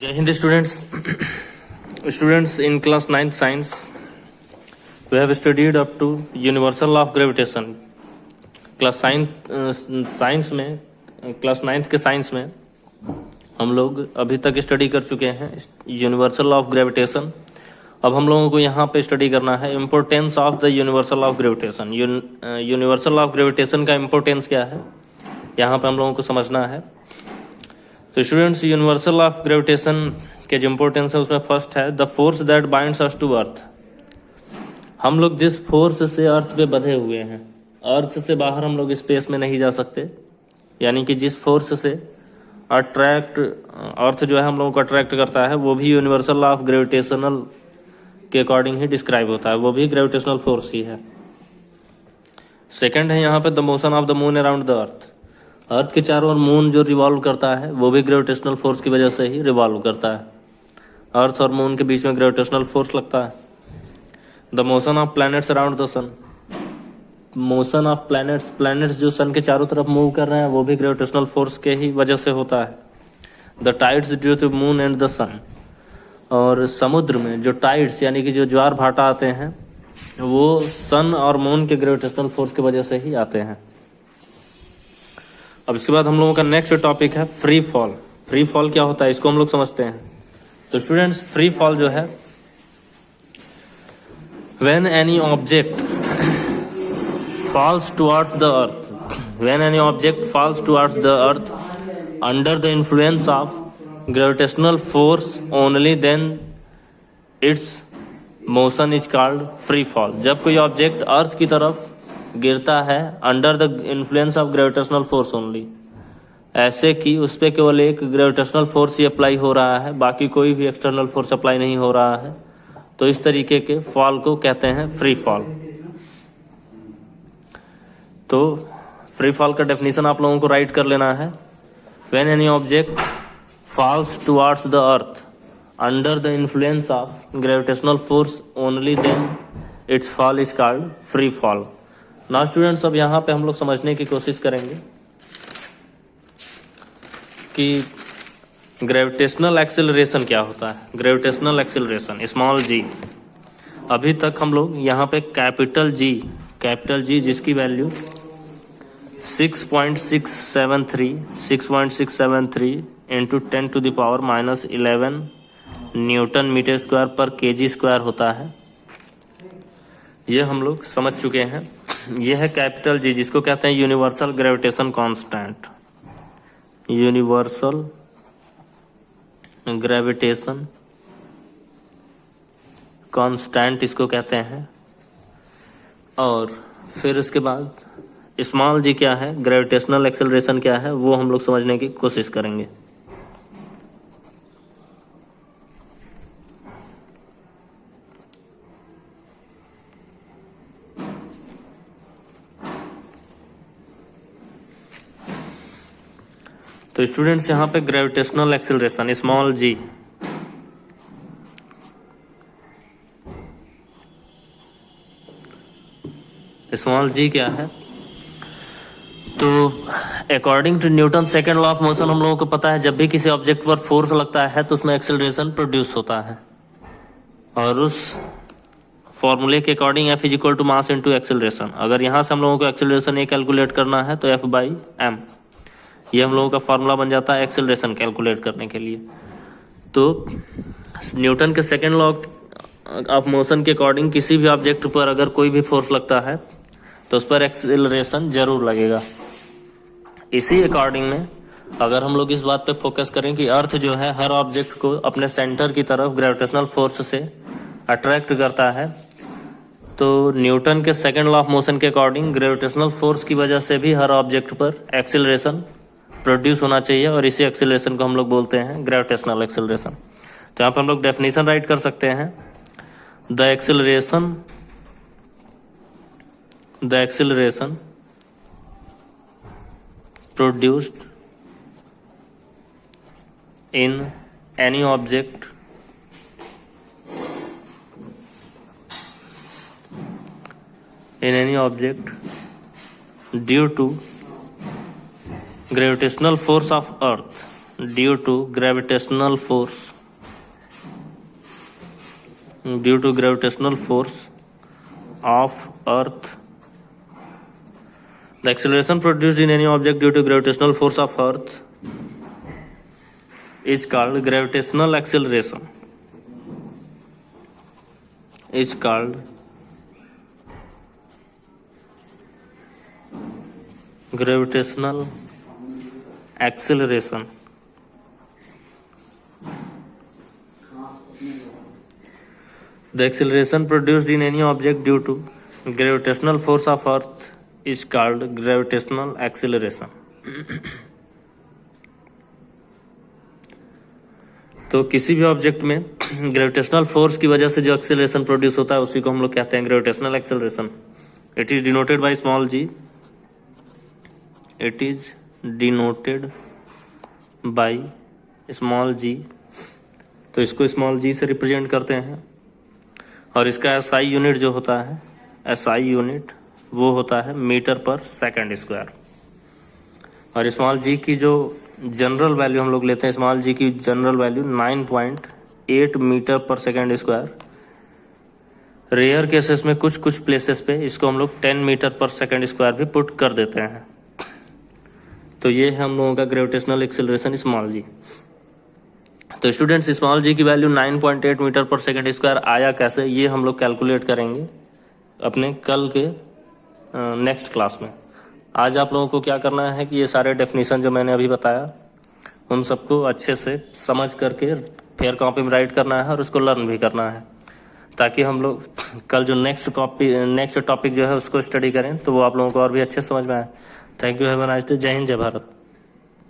Jai Hind students. Students, in class 9th science, we have studied up to universal law of gravitation. Class science में class 9th के science में हम लोग अभी तक study कर चुके हैं यूनिवर्सल लॉ ऑफ ग्रेविटेशन. अब हम लोगों को यहाँ पे स्टडी करना है importance of the universal law of gravitation. Universal law of gravitation का इम्पोर्टेंस क्या है, यहाँ पे हम लोगों को समझना है. तो students, universal law of gravitation के जो इम्पोर्टेंस है उसमें फर्स्ट है the force that binds us to earth. हम लोग जिस फोर्स से अर्थ पे बंधे हुए हैं, अर्थ से बाहर हम लोग स्पेस में नहीं जा सकते. यानी कि जिस फोर्स से अट्रैक्ट अर्थ जो है हम लोगों को अट्रैक्ट करता है, वो भी यूनिवर्सल लॉ ऑफ ग्रेविटेशनल के अकॉर्डिंग ही डिस्क्राइब होता है, वो भी ग्रेविटेशनल फोर्स ही है. सेकंड है यहाँ पे the motion of the moon around the earth. Earth के चारों ओर मून जो रिवॉल्व करता है वो भी ग्रेविटेशनल फोर्स की वजह से ही रिवॉल्व करता है. अर्थ और मून के बीच में ग्रेविटेशनल फोर्स लगता है. The motion of planets around the sun. Motion of planets जो सन के चारों तरफ मूव कर रहे हैं वो भी ग्रेविटेशनल फोर्स के ही वजह से होता है. The tides due to moon and the sun. और समुद्र में जो टाइड्स यानी कि जो ज्वार भाटा आते हैं वो सन और मून के ग्रेविटेशनल फोर्स की वजह से ही आते हैं. अब इसके बाद हम लोगों का नेक्स्ट टॉपिक है फ्री फॉल. फ्री फॉल क्या होता है इसको हम लोग समझते हैं. तो स्टूडेंट्स, फ्री फॉल जो है when any object falls towards the earth, when any object falls towards the earth under the influence of gravitational force only, then its motion is called free fall. जब कोई object अर्थ की तरफ गिरता है under the influence of gravitational force only, ऐसे कि उस पर केवल एक ग्रेविटेशनल फोर्स ही अप्लाई हो रहा है, बाकी कोई भी एक्सटर्नल फोर्स अप्लाई नहीं हो रहा है, तो इस तरीके के फॉल को कहते हैं फ्री फॉल. तो फ्री फॉल का डेफिनेशन आप लोगों को राइट कर लेना है. When any object falls towards the earth under the influence of gravitational force only, then its fall is called free fall. Now students, अब यहाँ पे हम लोग समझने की कोशिश करेंगे कि ग्रेविटेशनल एक्सेलरेशन क्या होता है. Gravitational acceleration small G. अभी तक हम लोग यहाँ पे कैपिटल जी जिसकी value 6.673 into 10 to the power -11 newton metre square पर केजी स्क्वायर होता है, ये हम लोग समझ चुके हैं. यह है कैपिटल जी, जिसको कहते हैं universal gravitation constant. Universal gravitation constant इसको कहते हैं. और फिर उसके बाद स्मॉल जी क्या है, ग्रेविटेशनल एक्सेलरेशन क्या है, वो हम लोग समझने की कोशिश करेंगे. तो स्टूडेंट्स, यहाँ पे gravitational acceleration small G, small G क्या है, तो according to Newton second law of motion हम लोगों को पता है जब भी किसी ऑब्जेक्ट पर फोर्स लगता है तो उसमें एक्सेलरेशन प्रोड्यूस होता है. और उस फॉर्मूले के according F is equal to mass into acceleration. अगर यहाँ से हम लोगों को एक्सेलरेशन ये कैलकुलेट करना है तो F/m, ये हम लोगों का फॉर्मूला बन जाता है एक्सेलरेशन कैलकुलेट करने के लिए. तो न्यूटन के सेकेंड लॉ ऑफ मोशन के अकॉर्डिंग किसी भी ऑब्जेक्ट पर अगर कोई भी फोर्स लगता है तो उस पर एक्सेलरेशन जरूर लगेगा. इसी अकॉर्डिंग में अगर हम लोग इस बात पे फोकस करें कि अर्थ जो है हर ऑब्जेक्ट को अपने सेंटर की तरफ ग्रेविटेशनल फोर्स से अट्रैक्ट करता है, तो न्यूटन के सेकेंड लॉ ऑफ मोशन के अकॉर्डिंग ग्रेविटेशनल फोर्स की वजह से भी हर ऑब्जेक्ट पर एक्सेलरेशन प्रोड्यूस होना चाहिए, और इसी एक्सेलरेशन को हम लोग बोलते हैं ग्रेविटेशनल एक्सेलरेशन. तो यहाँ पर हम लोग डेफिनेशन राइट कर सकते हैं. The acceleration produced in any object due to gravitational force of earth, due to gravitational force due to gravitational force of earth. The acceleration produced in any object due to gravitational force of earth is called gravitational acceleration. Is called gravitational acceleration. The acceleration produced in any object due to gravitational force of earth is called gravitational acceleration. तो किसी भी object में gravitational force की वजह से जो acceleration produce होता है उसी को हम लोग कहते हैं gravitational acceleration. It is denoted by small G. It is denoted by small G. तो इसको स्मॉल जी से रिप्रेजेंट करते हैं. और इसका एसआई यूनिट जो होता है, एसआई यूनिट वो होता है मीटर पर सेकंड स्क्वायर. और स्मॉल जी की जो जनरल वैल्यू हम लोग लेते हैं, स्मॉल जी की जनरल वैल्यू 9.8 मीटर पर सेकंड स्क्वायर. रेयर केसेस में कुछ कुछ प्लेसेस पे इसको हम लोग 10 मीटर पर सेकंड स्क्वायर भी पुट कर देते हैं. तो ये है हम लोगों का ग्रेविटेशनल एक्सेलरेशन स्मॉल जी. तो स्टूडेंट्स, स्मॉल जी की वैल्यू 9.8 मीटर पर सेकंड स्क्वायर आया कैसे, ये हम लोग कैलकुलेट करेंगे अपने कल के नेक्स्ट क्लास में. आज आप लोगों को क्या करना है कि ये सारे डेफिनेशन जो मैंने अभी बताया उन सबको अच्छे से समझ करके फेयर कॉपी में राइट करना है और उसको लर्न भी करना है, ताकि हम लोग कल जो नेक्स्ट टॉपिक जो है उसको स्टडी करें तो वो आप लोगों को और भी अच्छे समझ में आए. Thank you. Have a nice day. जय हिंद, जय भारत.